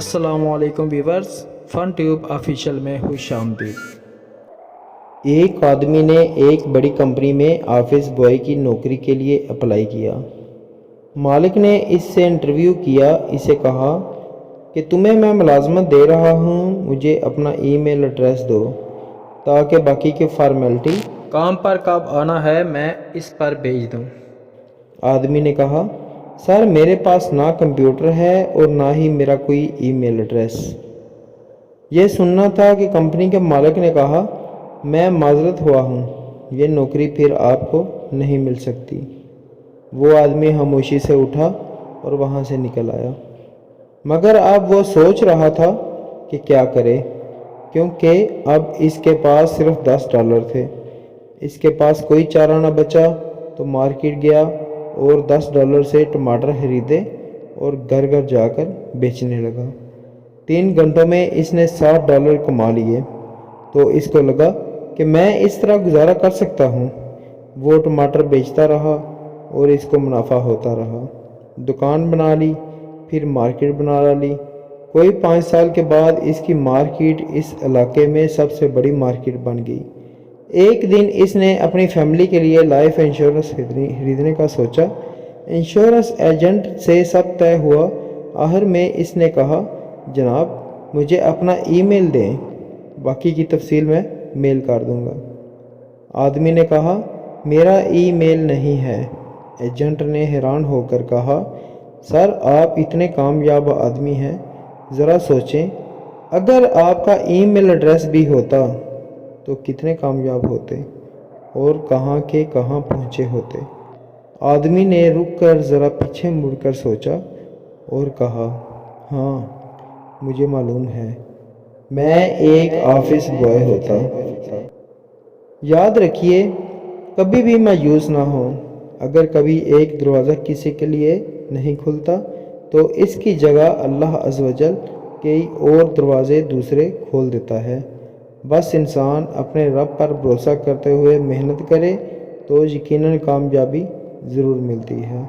السلام علیکم ویورز، فن tube official میں خوش آمدید۔ ایک آدمی نے ایک بڑی کمپنی میں آفس بوائے کی نوکری کے لیے اپلائی کیا۔ مالک نے اس سے انٹرویو کیا، اسے کہا کہ تمہیں میں ملازمت دے رہا ہوں، مجھے اپنا ای میل ایڈریس دو تاکہ باقی کی فارمیلٹی کام پر کب آنا ہے میں اس پر بھیج دوں۔ آدمی نے کہا، سر میرے پاس نہ کمپیوٹر ہے اور نہ ہی میرا کوئی ای میل ایڈریس۔ یہ سننا تھا کہ کمپنی کے مالک نے کہا، میں معذرت ہوا ہوں، یہ نوکری پھر آپ کو نہیں مل سکتی۔ وہ آدمی خاموشی سے اٹھا اور وہاں سے نکل آیا، مگر اب وہ سوچ رہا تھا کہ کیا کرے، کیونکہ اب اس کے پاس صرف $10 تھے۔ اس کے پاس کوئی چارہ نہ بچا تو مارکیٹ گیا اور $10 سے ٹماٹر خریدے اور گھر گھر جا کر بیچنے لگا۔ 3 گھنٹوں میں اس نے $60 کما لیے، تو اس کو لگا کہ میں اس طرح گزارا کر سکتا ہوں۔ وہ ٹماٹر بیچتا رہا اور اس کو منافع ہوتا رہا۔ دکان بنا لی، پھر مارکیٹ بنا لی۔ کوئی 5 سال کے بعد اس کی مارکیٹ اس علاقے میں سب سے بڑی مارکیٹ بن گئی۔ ایک دن اس نے اپنی فیملی کے لیے لائف انشورنس خریدنے کا سوچا۔ انشورنس ایجنٹ سے سب طے ہوا۔ آخر میں اس نے کہا، جناب مجھے اپنا ای میل دیں، باقی کی تفصیل میں میل کر دوں گا۔ آدمی نے کہا، میرا ای میل نہیں ہے۔ ایجنٹ نے حیران ہو کر کہا، سر آپ اتنے کامیاب آدمی ہیں، ذرا سوچیں اگر آپ کا ای میل ایڈریس بھی ہوتا تو کتنے کامیاب ہوتے اور کہاں کے کہاں پہنچے ہوتے۔ آدمی نے رک کر ذرا پیچھے مڑ کر سوچا اور کہا، ہاں مجھے معلوم ہے، میں ایک آفس بوائے ہوتا۔ یاد رکھیے، کبھی بھی مایوس نہ ہوں۔ اگر کبھی ایک دروازہ کسی کے لیے نہیں کھلتا تو اس کی جگہ اللہ عز و جل کئی اور دروازے دوسرے کھول دیتا ہے۔ بس انسان اپنے رب پر بھروسہ کرتے ہوئے محنت کرے تو یقیناً کامیابی ضرور ملتی ہے۔